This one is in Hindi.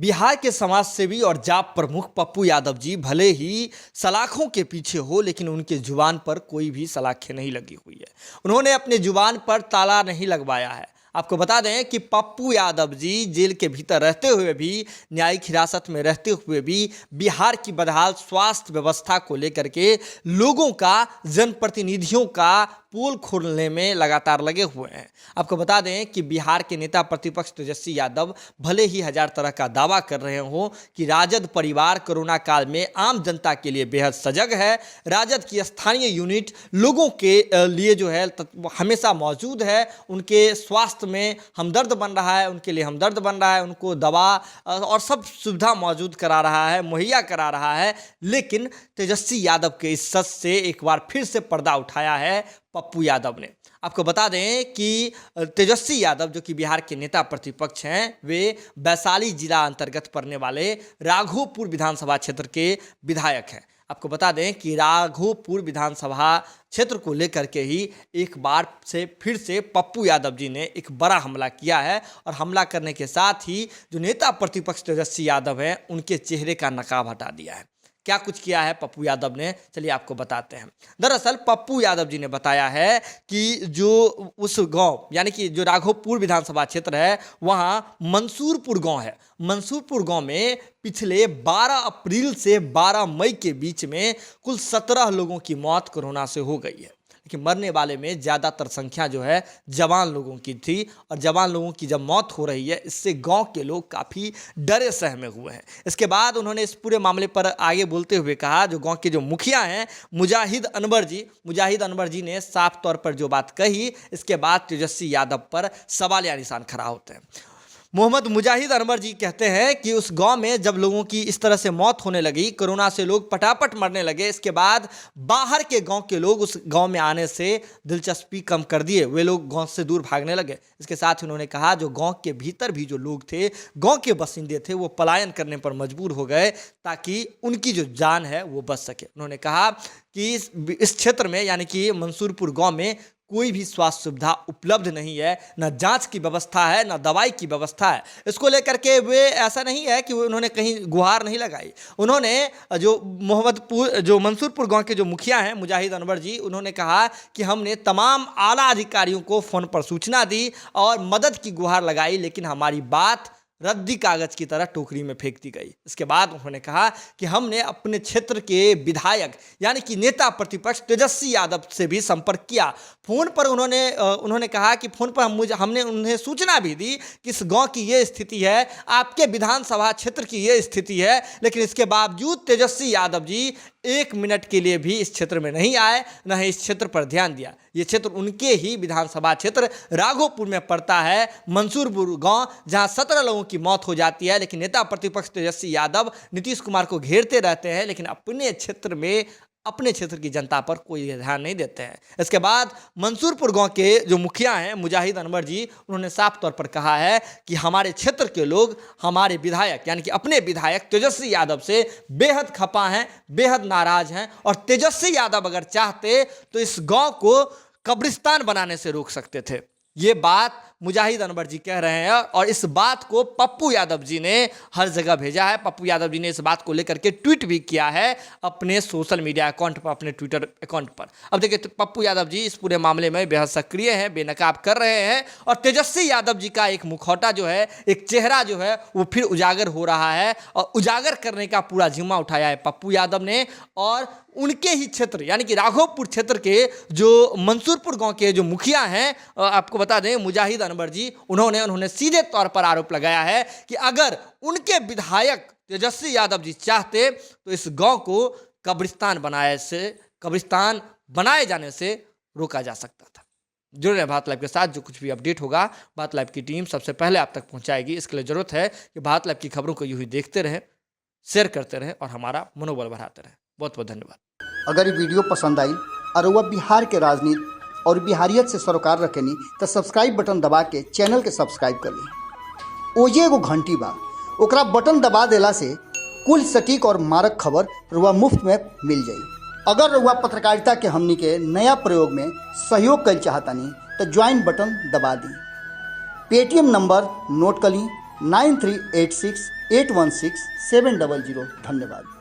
बिहार के समाज सेवी और जाप प्रमुख पप्पू यादव जी भले ही सलाखों के पीछे हो, लेकिन उनके जुबान पर कोई भी सलाखें नहीं लगी हुई है। उन्होंने अपने जुबान पर ताला नहीं लगवाया है। आपको बता दें कि पप्पू यादव जी जेल के भीतर रहते हुए भी, न्यायिक हिरासत में रहते हुए भी बिहार की बदहाल स्वास्थ्य व्यवस्था को लेकर के लोगों का, जनप्रतिनिधियों का पोल खोलने में लगातार लगे हुए हैं। आपको बता दें कि बिहार के नेता प्रतिपक्ष तेजस्वी यादव भले ही हजार तरह का दावा कर रहे हों कि राजद परिवार कोरोना काल में आम जनता के लिए बेहद सजग है, राजद की स्थानीय यूनिट लोगों के लिए जो है हमेशा मौजूद है, उनके स्वास्थ्य में हमदर्द बन रहा है, उनके लिए हमदर्द बन रहा है, उनको दवा और सब सुविधा मौजूद करा रहा है, मुहैया करा रहा है। लेकिन तेजस्वी यादव के इस सच से एक बार फिर से पर्दा उठाया है पप्पू यादव ने। आपको बता दें कि तेजस्वी यादव जो कि बिहार के नेता प्रतिपक्ष हैं, वे वैशाली जिला अंतर्गत पड़ने वाले राघोपुर विधानसभा क्षेत्र के विधायक हैं। आपको बता दें कि राघोपुर विधानसभा क्षेत्र को लेकर के ही एक बार से फिर से पप्पू यादव जी ने एक बड़ा हमला किया है, और हमला करने के साथ ही जो नेता प्रतिपक्ष तेजस्वी यादव हैं, उनके चेहरे का नकाब हटा दिया है। क्या कुछ किया है पप्पू यादव ने, चलिए आपको बताते हैं। दरअसल पप्पू यादव जी ने बताया है कि जो उस गांव यानी कि जो राघोपुर विधानसभा क्षेत्र है, वहां मंसूरपुर गांव है। मंसूरपुर गांव में पिछले 12 अप्रैल से 12 मई के बीच में कुल 17 लोगों की मौत कोरोना से हो गई है। कि मरने वाले में ज़्यादातर संख्या जो है जवान लोगों की थी, और जवान लोगों की जब मौत हो रही है, इससे गांव के लोग काफ़ी डरे सहमे हुए हैं। इसके बाद उन्होंने इस पूरे मामले पर आगे बोलते हुए कहा, जो गांव के जो मुखिया हैं मुजाहिद अनवर जी ने साफ तौर पर जो बात कही, इसके बाद तेजस्वी यादव पर सवालिया निशान खड़ा होते हैं। मोहम्मद मुजाहिद अनवर जी कहते हैं कि उस गांव में जब लोगों की इस तरह से मौत होने लगी, कोरोना से लोग पटापट मरने लगे, इसके बाद बाहर के गांव के लोग उस गांव में आने से दिलचस्पी कम कर दिए, वे लोग गांव से दूर भागने लगे। इसके साथ ही उन्होंने कहा जो गांव के भीतर भी जो लोग थे, गांव के बासिंदे थे, वो पलायन करने पर मजबूर हो गए ताकि उनकी जो जान है वो बच सके। उन्होंने कहा कि इस क्षेत्र में यानी कि मंसूरपुर गाँव में कोई भी स्वास्थ्य सुविधा उपलब्ध नहीं है, न जांच की व्यवस्था है, न दवाई की व्यवस्था है। इसको लेकर के वे ऐसा नहीं है कि उन्होंने कहीं गुहार नहीं लगाई। उन्होंने जो मंसूरपुर गांव के जो मुखिया हैं मुजाहिद अनवर जी, उन्होंने कहा कि हमने तमाम आला अधिकारियों को फ़ोन पर सूचना दी और मदद की गुहार लगाई, लेकिन हमारी बात रद्दी कागज की तरह टोकरी में फेंक दी गई। इसके बाद उन्होंने कहा कि हमने अपने क्षेत्र के विधायक यानी कि नेता प्रतिपक्ष तेजस्वी यादव से भी संपर्क किया। फोन पर उन्होंने कहा कि फोन पर हमने उन्हें सूचना भी दी कि इस गांव की ये स्थिति है, आपके विधानसभा क्षेत्र की ये स्थिति है, लेकिन इसके बावजूद तेजस्वी यादव जी 1 मिनट के लिए भी इस क्षेत्र में नहीं आए, न ही इस क्षेत्र पर ध्यान दिया। ये क्षेत्र उनके ही विधानसभा क्षेत्र राघोपुर में पड़ता है, मंसूरपुर गांव, जहां 17 लोगों की मौत हो जाती है। लेकिन नेता प्रतिपक्ष तेजस्वी यादव नीतीश कुमार को घेरते रहते हैं, लेकिन अपने क्षेत्र की जनता पर कोई ध्यान नहीं देते हैं। इसके बाद मंसूरपुर गांव के जो मुखिया हैं मुजाहिद अनवर जी, उन्होंने साफ तौर पर कहा है कि हमारे क्षेत्र के लोग हमारे विधायक यानी कि अपने विधायक तेजस्वी यादव से बेहद खफा हैं, बेहद नाराज हैं, और तेजस्वी यादव अगर चाहते तो इस गांव को कब्रिस्तान बनाने से रोक सकते थे। ये बात मुजाहिद अनवर जी कह रहे हैं, और इस बात को पप्पू यादव जी ने हर जगह भेजा है। पप्पू यादव जी ने इस बात को लेकर के ट्वीट भी किया है अपने सोशल मीडिया अकाउंट पर, अपने ट्विटर अकाउंट पर। अब देखिए, पप्पू यादव जी इस पूरे मामले में बेहद सक्रिय हैं, बेनकाब कर रहे हैं, और तेजस्वी यादव जी का एक मुखौटा जो है, एक चेहरा जो है, वो फिर उजागर हो रहा है, और उजागर करने का पूरा जिम्मा उठाया है पप्पू यादव ने। और उनके ही क्षेत्र यानी कि राघोपुर क्षेत्र के जो मंसूरपुर गांव के जो मुखिया हैं, आपको बता दें मुजाहिद अनवर जी, उन्होंने सीधे तौर पर आरोप लगाया है कि अगर उनके विधायक तेजस्वी यादव जी चाहते तो इस गांव को कब्रिस्तान बनाए जाने से रोका जा सकता था। जुड़े रहे भारत लाइव के साथ, जो कुछ भी अपडेट होगा भारत लाइव की टीम सबसे पहले आप तक पहुंचाएगी। इसके लिए जरूरत है कि भारत लाइव की खबरों को यूं ही देखते रहें, शेयर करते रहें और हमारा मनोबल बढ़ाते रहें। बहुत बहुत धन्यवाद। अगर ये वीडियो पसंद आई और वह बिहार के राजनीति और बिहारियत से सरोकार रखेनी तो सब्सक्राइब बटन दबा के चैनल के सब्सक्राइब कर ली। ओजे एगो घंटी बा, ओकरा बटन दबा देला से कुल सटीक और मारक खबर रुआ मुफ्त में मिल जाई। अगर रुआ पत्रकारिता के हमनी के नया प्रयोग में सहयोग कर चाहतानी तो ज्वाइन बटन दबा दी। पेटीएम नंबर नोट कर ली 9386816700। धन्यवाद।